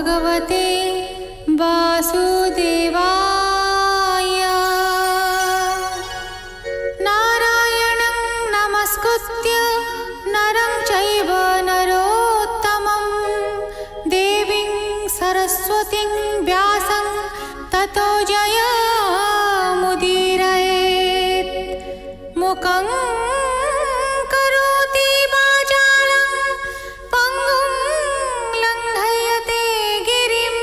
भगवते वासुदेवाय। नारायणं नमस्कृत्य नरं चैव नरोत्तमं देवीं सरस्वतीं व्यासं ततो जयमुदीरयेत्। मुखं करोति वाचालं पङ्गुं लङ्घयते गिरिं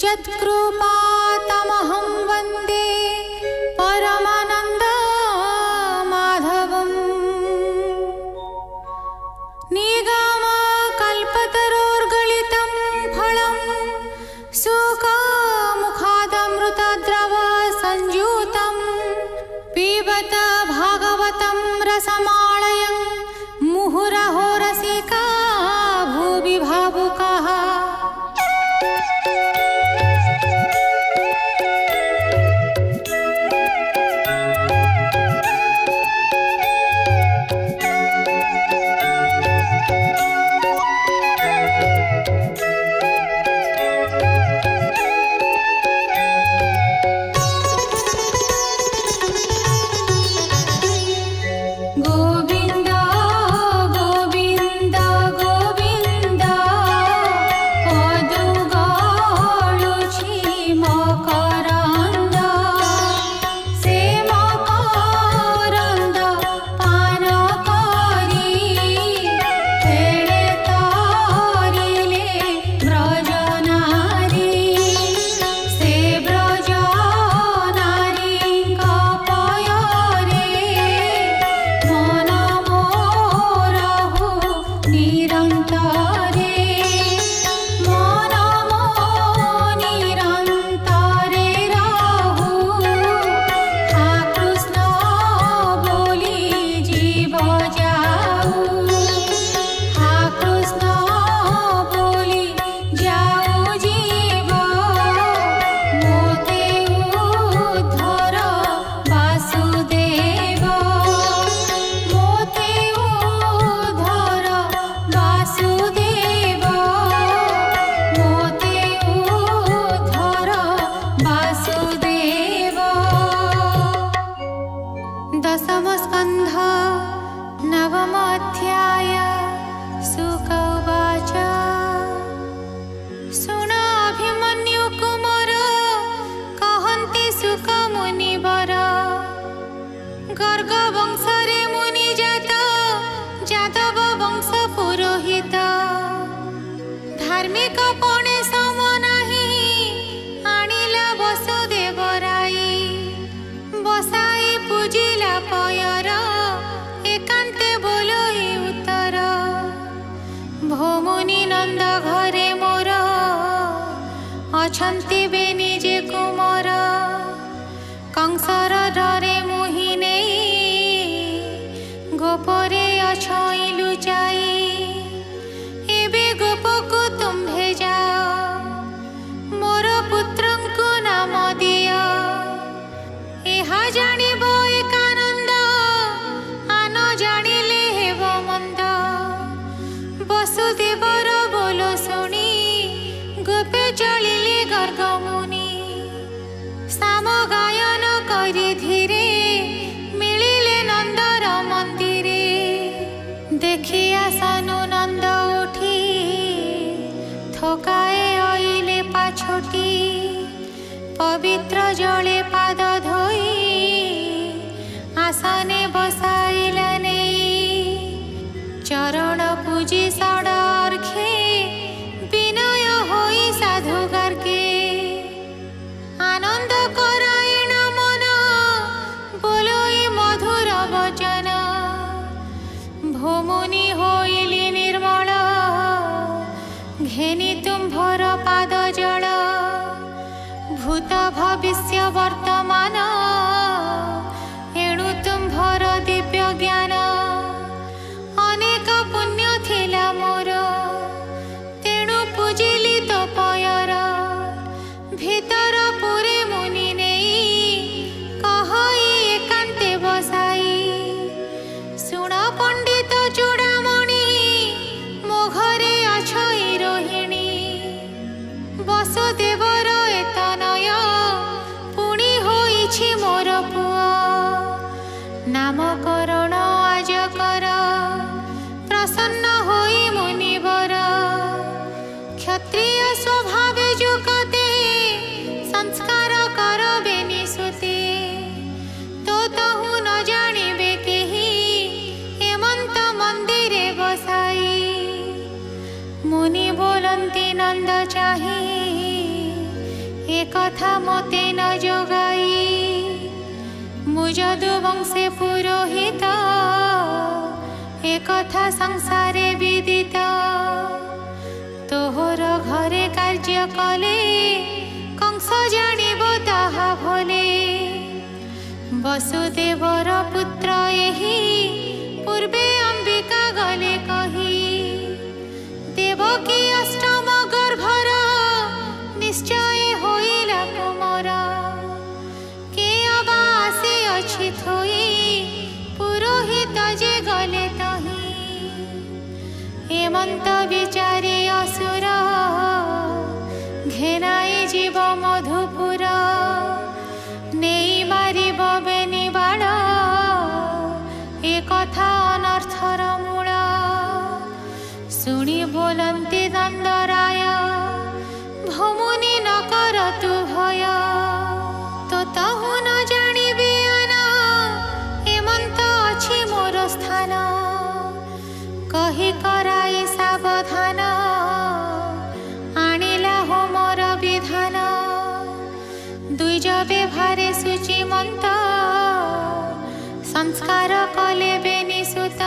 यत्कृपातमहं वन्दे परमानन्दमाधवम्। निगमकल्पतरोर्गलितं फलं सुखमुखादमृतद्रव संयुतं पिबत भागवतं रसमालयं मुहुरहो रसिका भुवि भावुकाः। गोविन्द गोविन्द गोविन्द पदुगाळुछि मकरन्द से मकरन्द पान करि फेळे तारिले ब्रजनारी से ब्रजनारीଙ୍କ पୟରେ मन मोरहु निरन्तरे मन मो निरन्तरे रहु। हा कृष्ण बोली जीव जाऊ, हा कृष्ण बोली जाऊ जीव मोते उद्धर वासुदेव, मोते उद्धर वासुदेव, मोते उद्धर वासुदेव। दशम स्कन्ध नवम अध्याय। शुक उवाच शुण अभिमन्यु कुमार कहन्ति शुक मुनिवर गर्ग वंशरे मुनि जात जादव वंश पुरोहित धार्मिक पणे सम नाही आनिला वसुदेव राई बसाई पूजिला पयर एकान्ते बोलोई उत्तर भोमुनि नंद घरे मोर अछन्ति बेनि जे कुमार कंसर डरे मुहि नेई गोपरे अछई लुचाई एबे गोपकु तुम्भे जाओ मोर पुत्रंकु नाम दिय एहा जानिब एकानंद आन जानिले हेब मंद वसुदेवर बोलो शुणी गोपे चलिले गर्ग मुनि साम गायन करि धीरे मिलिले नंदर मंदिरे देखिया सानु नंद उठी थकाए आइले पाछोटी पवित्र जले पाद धोई आसने बसाइला नेई चरण पूजी षडार्घे विनय होई साधु गार्गे आनंद करायण मन बोलोई मधुर वचन भोमुनि होइली निर्मल घेनि तुम्भर पाद जल भूत भविष्य वर्तमान एणु तुम्भर दिव्य ज्ञान अनेक पुण्य थिला मोर तेणु पूजिली तो पयर भीतर पुरे मुनि नेई कहई एकान्ते बसाई शुण पंडित चूड़ामणि मो घरे अछई रोहिणी क्षत्रिय स्वभावे जुकते संस्कार करबे निसुते तो तहु न जानिबे केही हेमंत मंदिरे बसाई मुनि बोलंती नंद चाही ए कथा मते न जोगाई मु यदु वंशे पुरोहित ए कथा संसारे विदित तोहर घरे कार्य कले कंस जानिब ताहा भले वसुदेवर पुत्र एही पूर्वे अंबिका गले कही देवकी अष्टम गर्भर निश्चय होइला कुमार के अबा आसे अछि थोई पुरोहित जे गले तही हेमंत विचारी असुर घेनाई जीव मधुपुर नेई मारिब बेनी बाण ए कथा अनर्थर मूल शुणी बोलंती दंडराय भमुनि न करतु भय तो तहु न जानिबे आना हेमंत अछि मोर स्थान कही कराई सावधान आनिला हो मोर विधान द्विज व्यवहारे शुचिमंत संस्कार कले बेनिसुत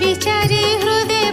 विचारी हृदय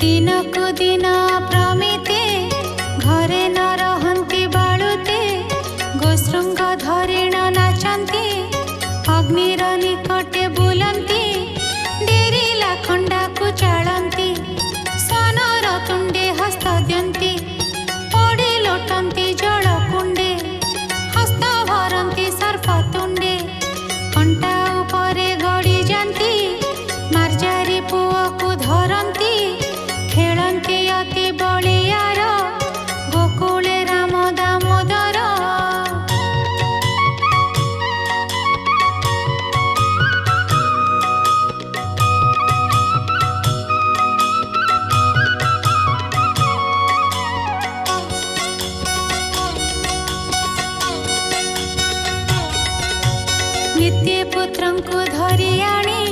दिनकु दिन प्रमिते घरे न रहन्ति बालुते गोशृंग धरिण नाचन्ति अग्निर निकटे बुलन्ति डेरिला खंडाकु चालन्ति स्वनर तुंडे हस्त दियन्ति पड़े लोटन्ति जल कुंडे हस्त भरन्ति सर्प तुंडे कंटा उपरे गड़ी जान्ति मार्जारी पुओकु धरन्ति खेलन्ति अति बलियार गोकुले राम दामोदर। नित्य पुत्रंकु धरि आणी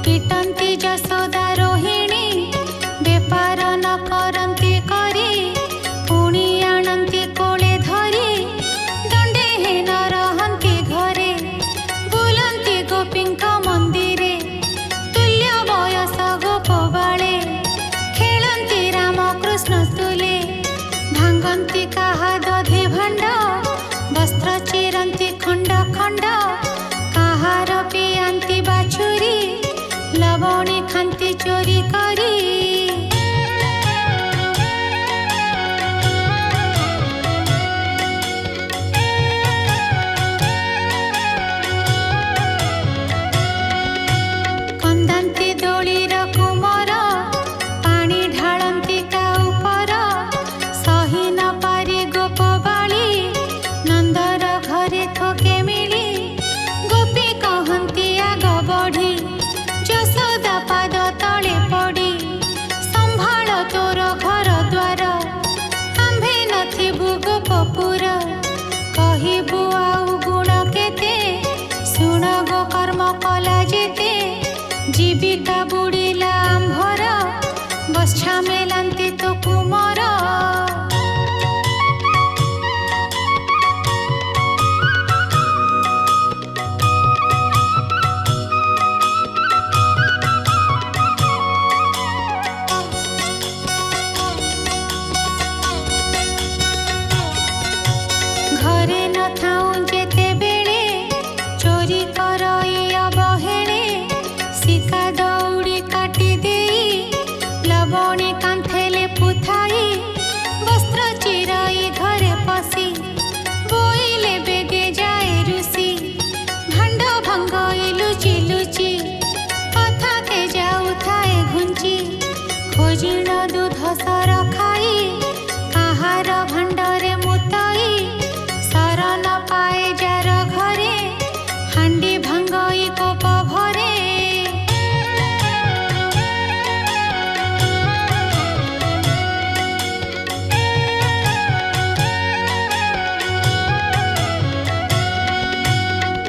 पिटन्ति जशोदा रोहिणी बेपार न करन्ति करी पुणी आणन्ति कोले धरी दंडे हे न रहन्ति घरे बुलन्ति गोपींक मंदिरे तुल्य बयस गोप बाळे खेलन्ति राम कृष्ण तुले भांगन्ति काहा दधि भाण्ड वस्त्र चिरन्ति खंड खंड काहार पियन्ति बाछुरी लवणी खान्ति चोरी करी। कंदान्ति दोलीर कुमर पानी ढालन्ति ता उपर सही न पारी गोप बाली नंदर घरे थोके मिली गोपी कहन्ति आग बढ़ी जशोदा पाद तले पड़ी संभाल तोर घर द्वार आंभे नथिबु गोपपुर कहिबु आउ गुण केते सुण गो कर्म कला जेते जीविका बुड़ीला आंभर बच्छा मेलांति तो कुमर। घरे न थाऊ जेते बेले चोरी करई अबहेले शिका दौड़ी काटी देई लवणी कांथेले पुथाई वस्त्र चिराई घरे पसी बोइले बेगे जाए रुसी भांड भंगई लुचि लुचि कथा के जाऊ थाए घुंची खोजिण दूध सर खाई काहार भांडरे मुतई शरण पाए जार घरे हांडी भांगई कोप भरे।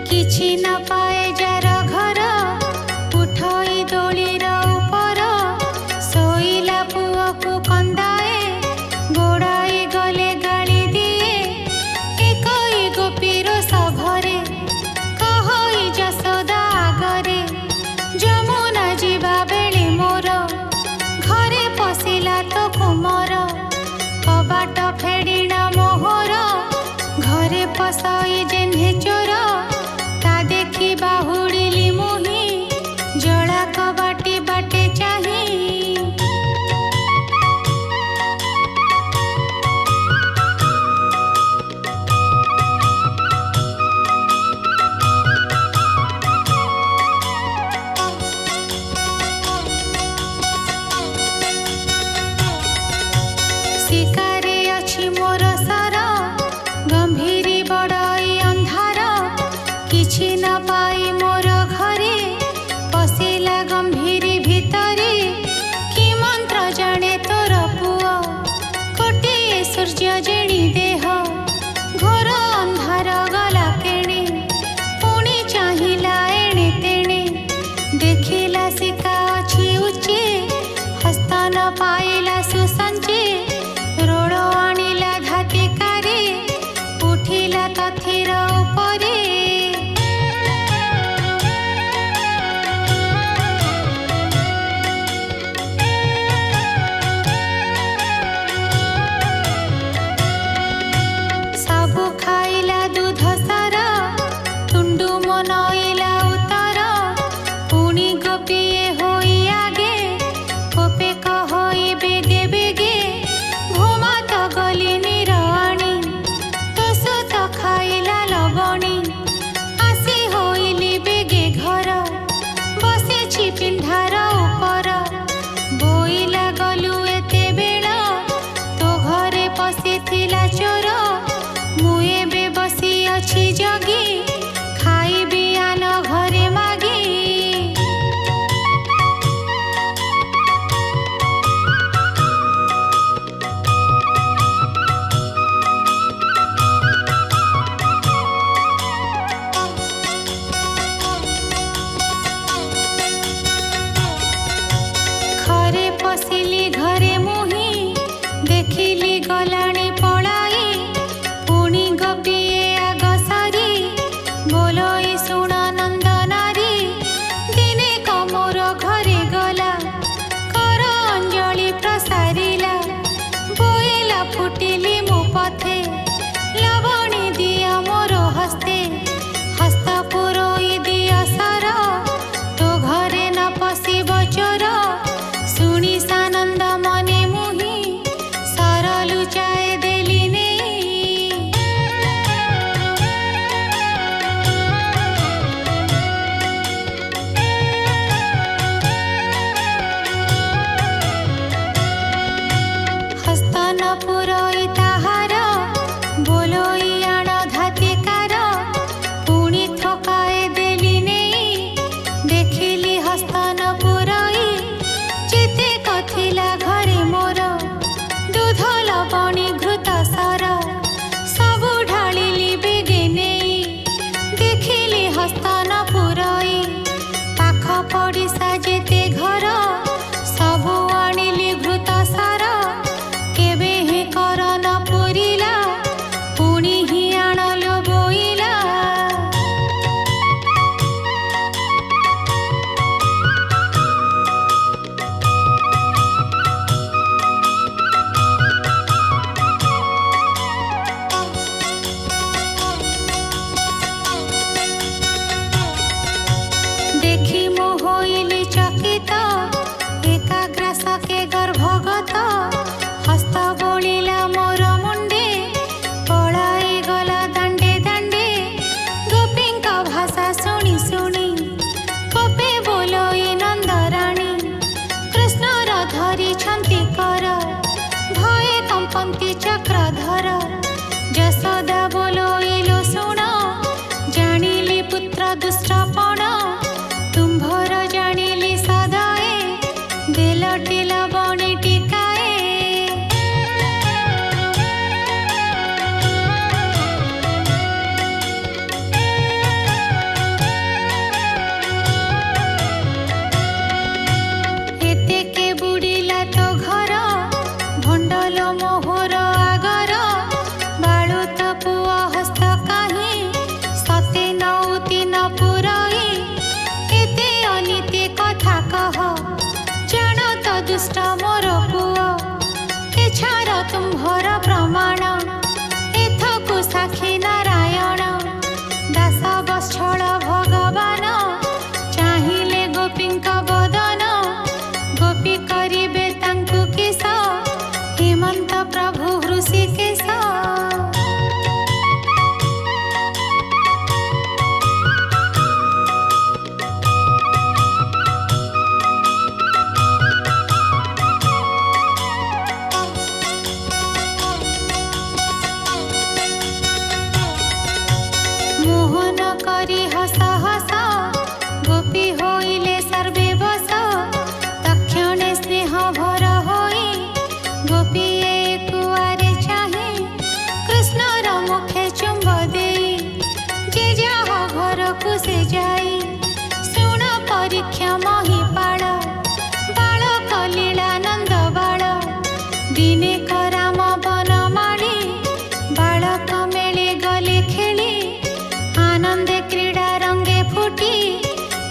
किछि न पाए जार घर उठई दोलीर उपर सोइला पुओकु कंदा पशिली घरे मुही देखिली गलाणी पलाई पुणी गोपिए आग सारी बोलोई शुण नंद नारी दिने कमोर घरे गला कर अंजलि प्रसारिला बोइला फुटिली मु पथे लवणी दिया मोर हस्ते हस्त पुरोई दिया सार तो घरे न पशिब चोर शुणी सानंद मने मुही सार लुचाए देली नहीं। हस्त न पुरोई ताहार बोलोई आण धातिकार पुणी थकाए देली नहीं देखिली हस्त न पुरोई चिते कथिला घरे मोर दूध लवणी घृत सार सबु ढालिली बेगे नहीं देखिली हस्त न पुरोई पाख पड़िसा जेते घर सबु आनिली घृत सार केबे ही कर न पुरिला पुणी ही आणलो बोइला। देखी मु होइली चकित एकाग्रास के गर्भगत हस्त बोलिला मोर मुंडे पलाई गला दांडे दांडे गोपींका भाषा शुणी शुणी कपे बोलोई नंदराणी कृष्णर धरी छंती कर भये कंपंती चक्रधर यशोदा बोलोइलो शुण जानिली पुत्र दुष्टपण तुम्भर जानिली सदाए देलटी लवणी टिकाए। एते के बुड़िला तो घर भंडल मोहर आगर बाळुत पुआ हस्त काही सते नौती न पुरई एते अनिते कथा कह जान तो दुष्ट मोर पुआ एछार तुम्भर प्रमाण एथकु साक्षी नारायण दास बत्सल भगवान चाहिले गोपींका बदन गोपी करिबे तांकु किस हेमंत प्रभु हृषिकेश। मोहन करी हस हस गोपी होइले सर्वे बस तक्षणे स्नेह भर होई गोपी कुआरे चाहे कृष्णर मुखे चुंब देई जे जाह घर को से जाई शुण परीक्षा महिपाल बालक लीलानंद बाल दिने कराम बनमाली बालक मेले गले खेली आनंदे क्रीड़ा रंगे फुटी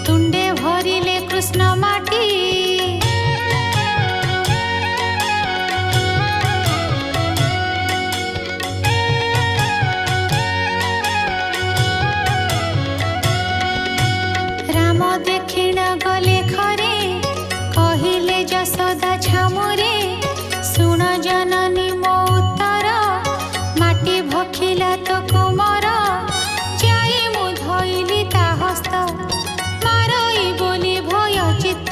तुंडे भरिले कृष्ण माटी। राम देखिण गले खरे कहिले यशोदा छामुरे शुण जननी मो उत्तर माटी भखिला तो कुमार जाई मु धइली ता हस्त मारई बोली भय चित्त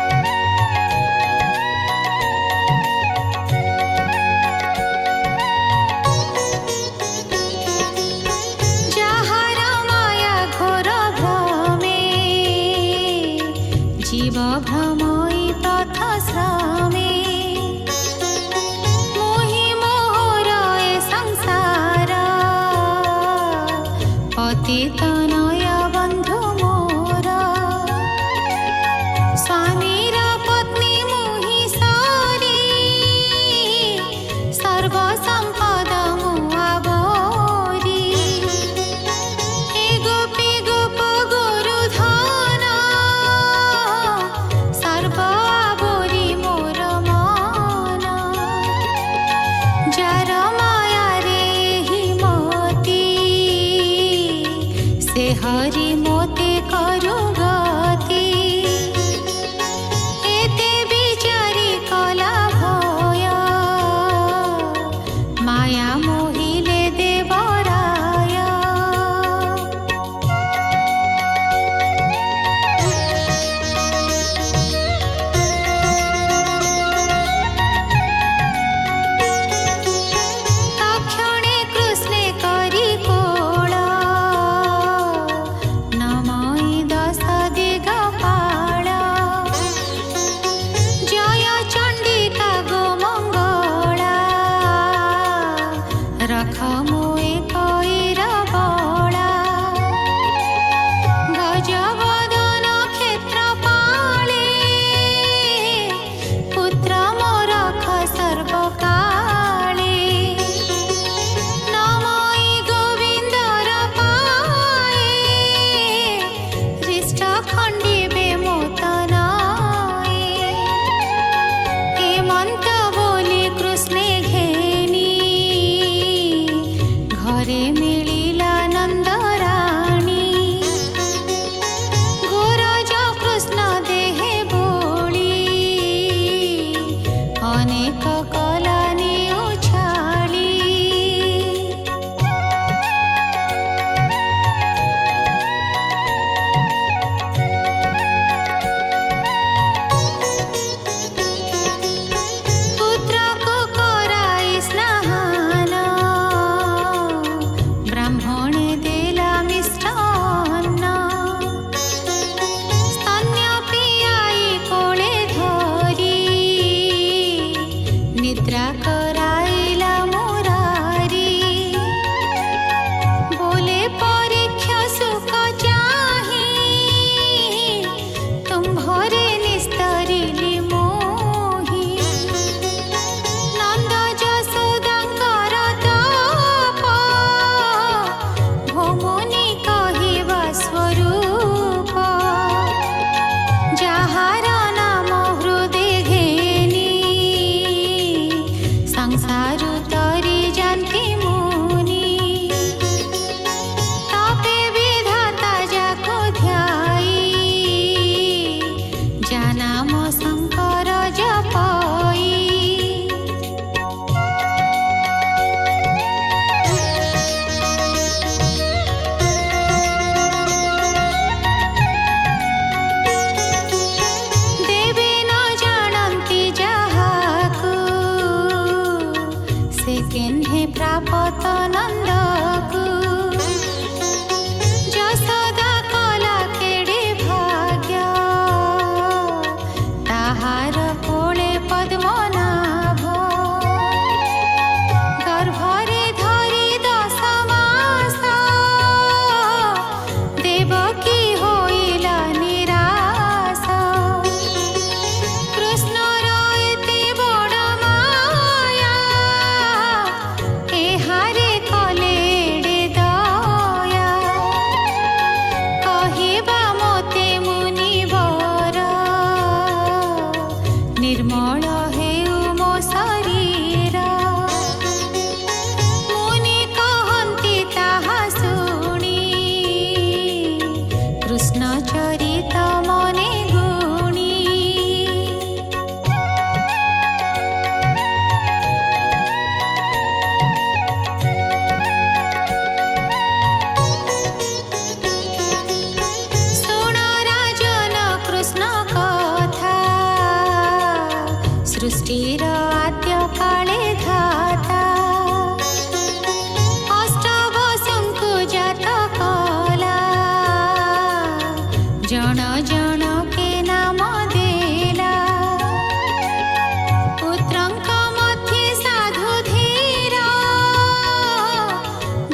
যাহারা মায়া ঘোর ভ্রমে জীব ভ্রমই পথশ্রমে মোহি মোহর এ সংসার পতিত নয় বন্ধু মোর স্বামীর পত্নী মোহি সারি সর্বসম্পদ মুআবরি এ গোপী গোপ গুরু ধন সর্ব আবরি মোর মন যার মায়ারে হিমতি সে হরি মোতে করু গতি এতে বিচারি কলা ভয় মায়া মোহিলে দেবরায় घरे मिलिला नंदराणी गोरज कृष्ण देहे बोली अनेक कलानी उछाली पुत्र को कराई स्नान ब्राह्मणे देला मिष्टान्न स्तन्य पियाई कोळे धरी निद्रा कराइला मुरारी बोले परीक्षा सुख चाही तुम्भरे निस्तरिली मोही नंद जसोदांकर ताप भौमुनि कहिबा स्वरूप जाहार नाम हृदे घेनी संसार तरी जानती मुनि तापे विधाता जाको ध्याई जानाम शंकर जपई देवे न जानती जाहाकू से केन्हे प्रापत नंदकू जसोदा कला केडे भाग्य ताहार कोळे पद्मनाभ गर्भरे धरि 10 मास देवकी होइला निराश कृष्णर एते बड़ माया एहारे कले एडे दया कहिबा मोते मुनिवर निर्मल हेउ मो शरीर मुनि कहन्ति ताहा शुणी कृष्ण चरित मने गुणी शुण राजन कृष्ण कथा सृष्टिर आद्य काले धाता अष्टवसुଙ୍କୁ जात कला जन जन के नाम देला पुत्रंक मध्ये साधु धीर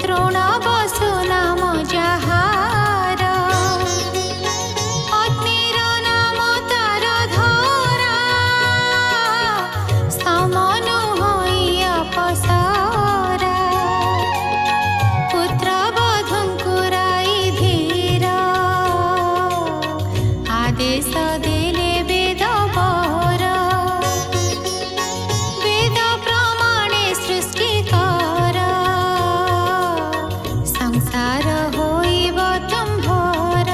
द्रोण बसु नाम जाहार पत्नीर नाम तार धरा समनु होई अपसरा पुत्र बधुଙ୍କୁ राई धीर आदेश देले वेद वर वेद प्रमाणे सृष्टि कर संसार होइब तुम्भर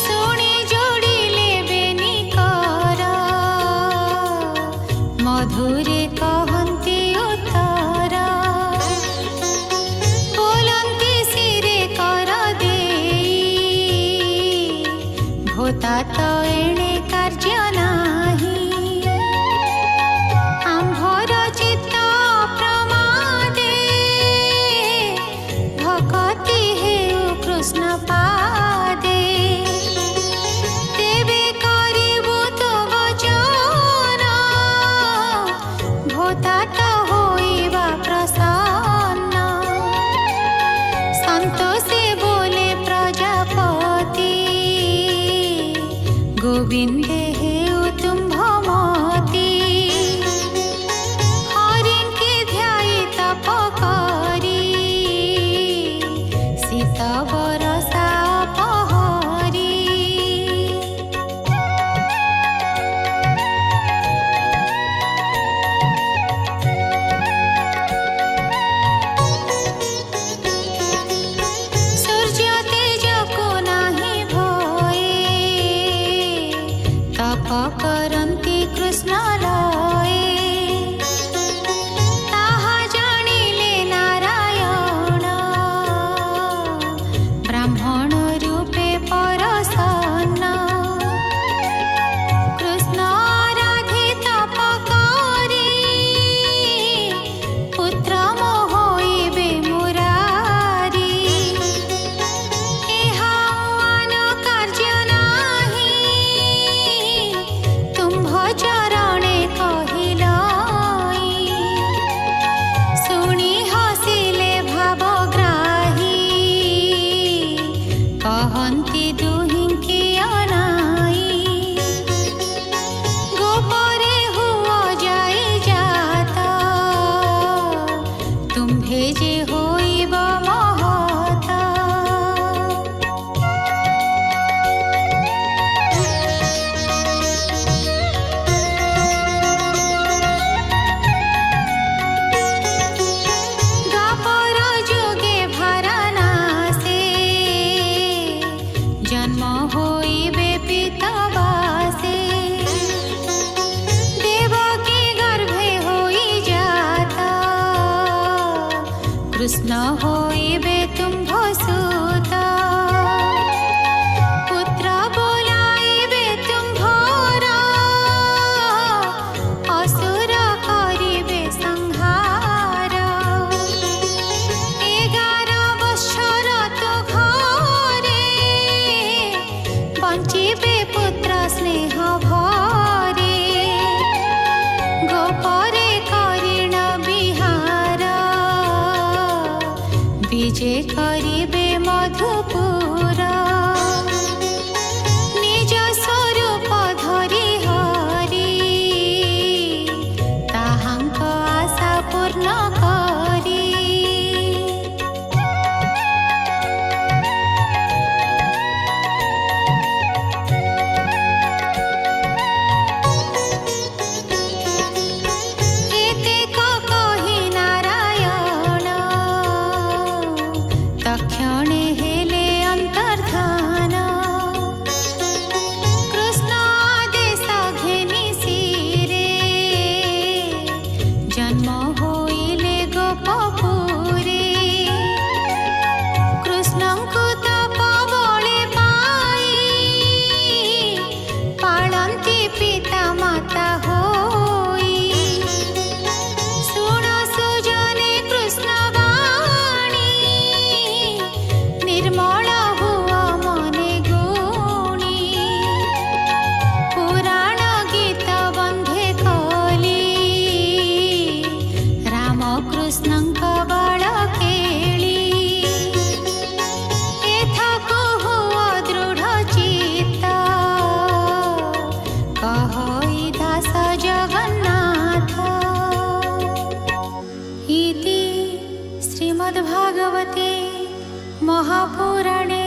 शुणी जोड़िले बेनी कर मधुरे कहन्ति उत्तर बोलन्ति सिरे कर देई भोता तो एणे कार्य नाही आम्भर चित्त प्रमादे भक्ति हेउ कृष्ण पादे तेबे करिबु तो वचन भोता तो होइबा प्रसन्न संतोषे बोले प्रजापति गोविन्दे हेउ तुम्भमति हरिणके ध्यायी तप करी शीत बरसा अपहरी बंती दुहिंकी अनाई गोपरे हुआ जाई जाता तुम्भे जे होइब महता द्वापर जुगे भरनासे जन्म होइबे पितवासे देवकी गर्भे होई जाता कृष्ण होइबे तुम्भो सुता पुत्र बोलाइबे तुम्भोरा असुर करिबे संहार 11 बत्सर तो घरे बंचिबे पुत्र स्नेह भरे गोपरे करिण बिहार विजे करिबे मधुपुर निज स्वरूप धरि हरि ताहांक आशा पूर्ण करी एतेक कहि नारायण तक्षणे हेले अंतर्धान कृष्ण आदेश घेनि शिरे जन्म होइले गोपपुरे कृष्णଙ୍କୁ तपबळे पाई पाळन्ति पिता माता होई शुण सुजने कृष्ण वाणी निर्मल हुआ मने गुणी पुराण गीत बंधे कली राम कृष्णଙ୍କ बळ केली एथको हुआ दृढ चित्त कहई दास जगन्नाथ इति श्रीमद्भागवते महापुराणे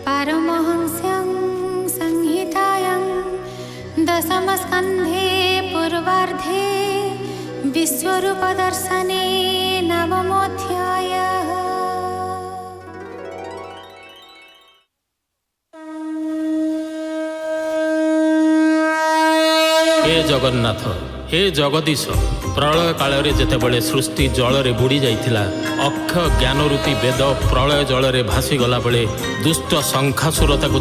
पारमहंस्यां संहितायां दशमस्कन्धे पूर्वार्धे विश्वरूपदर्शने नवमोऽध्यायः। हे जगन्नाथ हे जगदीश प्रलय काल जेतेबेले सृष्टि जल बुड़ी जाइथिला अक्ष ज्ञान रूपी वेद प्रलय जल भासी गला बेले दुष्ट शंखासुर ताकु